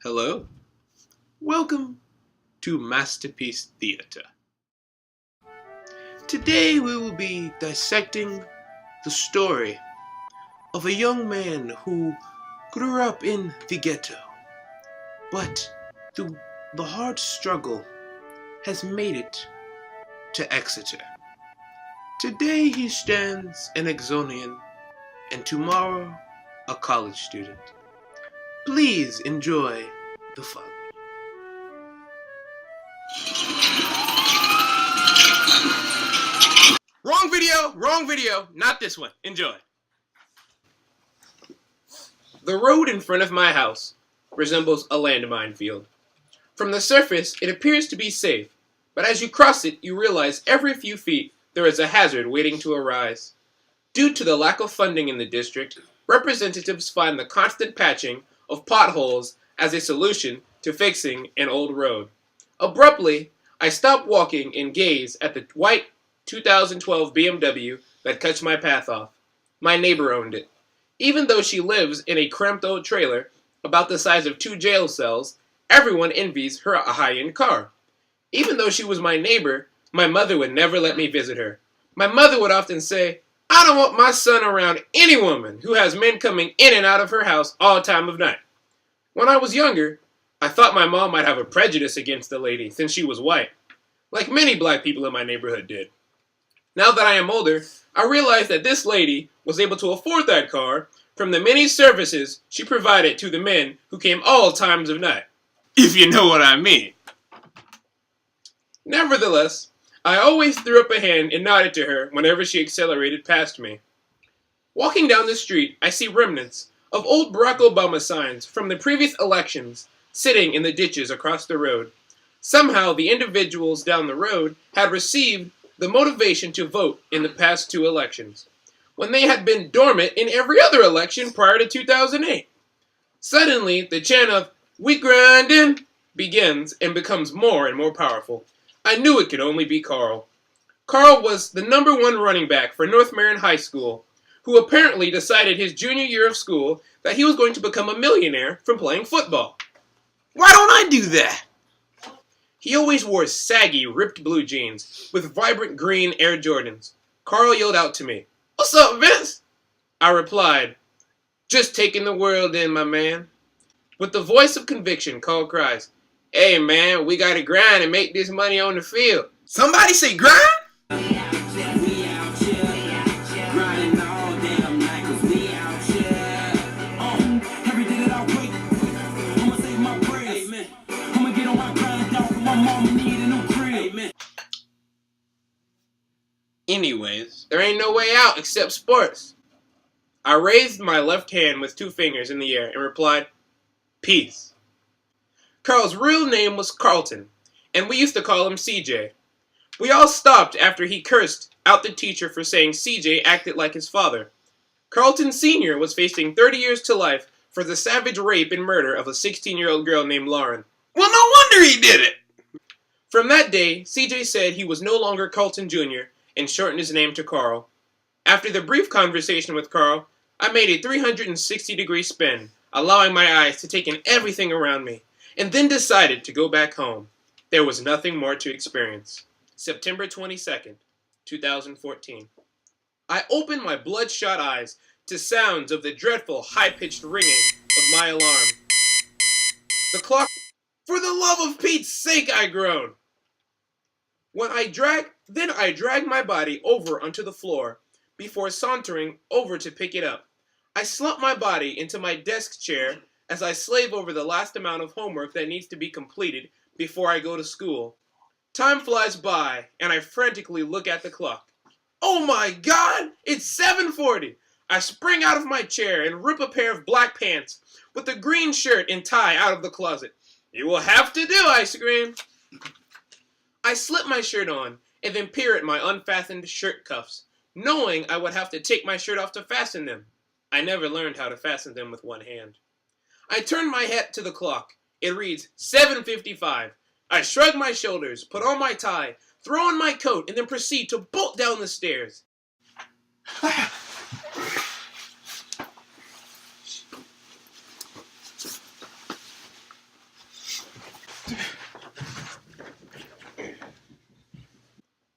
Hello. Welcome to Masterpiece Theater. Today we will be dissecting the story of a young man who grew up in the ghetto, but through the hard struggle has made it to Exeter. Today he stands an Exonian and tomorrow a college student. Please enjoy the fun. Wrong video, not this one. Enjoy. The road in front of my house resembles a landmine field. From the surface, it appears to be safe, but as you cross it, you realize every few feet there is a hazard waiting to arise. Due to the lack of funding in the district, representatives find the constant patching of potholes as a solution to fixing an old road. Abruptly, I stop walking and gaze at the white 2012 BMW that cuts my path off. My neighbor owned it. Even though she lives in a cramped old trailer about the size of 2 jail cells, everyone envies her high-end car. Even though she was my neighbor, my mother would never let me visit her. My mother would often say, "I don't want my son around any woman who has men coming in and out of her house all time of night." When I was younger, I thought my mom might have a prejudice against the lady since she was white, like many black people in my neighborhood did. Now that I am older, I realize that this lady was able to afford that car from the many services she provided to the men who came all times of night. If you know what I mean. Nevertheless, I always threw up a hand and nodded to her whenever she accelerated past me. Walking down the street, I see remnants of old Barack Obama signs from the previous elections sitting in the ditches across the road. Somehow, the individuals down the road had received the motivation to vote in the past 2 elections, when they had been dormant in every other election prior to 2008. Suddenly, the chant of "We grindin'" begins and becomes more and more powerful. I knew it could only be Carl. Carl was the #1 running back for North Marion High School, who apparently decided his junior year of school that he was going to become a millionaire from playing football. Why don't I do that? He always wore saggy, ripped blue jeans with vibrant green Air Jordans. Carl yelled out to me, "What's up, Vince?" I replied, "Just taking the world in, my man." With the voice of conviction, Carl cries, "Hey, man, we gotta grind and make this money on the field." Somebody say grind? Anyways, there ain't no way out except sports. I raised my left hand with 2 fingers in the air and replied, "Peace." Carl's real name was Carlton, and we used to call him CJ. We all stopped after he cursed out the teacher for saying CJ acted like his father. Carlton Sr. was facing 30 years to life for the savage rape and murder of a 16-year-old girl named Lauren. Well, no wonder he did it! From that day, CJ said he was no longer Carlton Jr. and shortened his name to Carl. After the brief conversation with Carl, I made a 360-degree spin, allowing my eyes to take in everything around me, and then decided to go back home. There was nothing more to experience. September 22nd, 2014. I opened my bloodshot eyes to sounds of the dreadful, high-pitched ringing of my alarm. The clock... For the love of Pete's sake, I groaned. I dragged my body over onto the floor before sauntering over to pick it up. I slumped my body into my desk chair as I slave over the last amount of homework that needs to be completed before I go to school. Time flies by, and I frantically look at the clock. Oh my God! It's 7:40! I spring out of my chair and rip a pair of black pants with a green shirt and tie out of the closet. "You will have to do," I scream. I slip my shirt on and then peer at my unfastened shirt cuffs, knowing I would have to take my shirt off to fasten them. I never learned how to fasten them with one hand. I turn my head to the clock. It reads 7:55. I shrug my shoulders, put on my tie, throw on my coat, and then proceed to bolt down the stairs.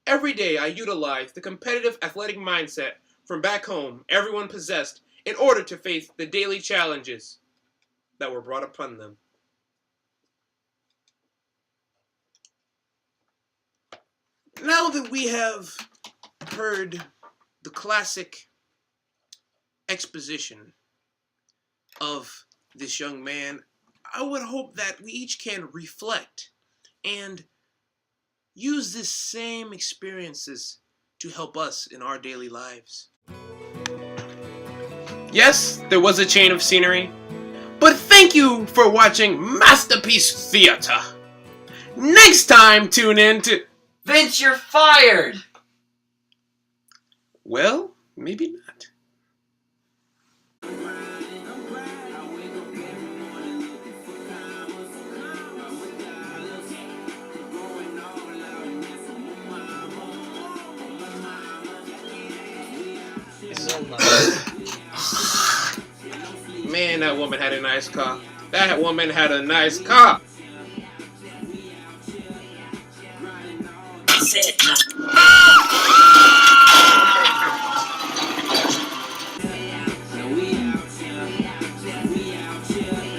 Every day I utilize the competitive athletic mindset from back home everyone possessed in order to face the daily challenges that were brought upon them. Now that we have heard the classic exposition of this young man, I would hope that we each can reflect and use this same experiences to help us in our daily lives. Yes, there was a change of scenery, but thank you for watching Masterpiece Theater. Next time, tune in to... Vince, you're fired! Well, maybe not. Man, that woman had a nice car. That woman had a nice car. That's it.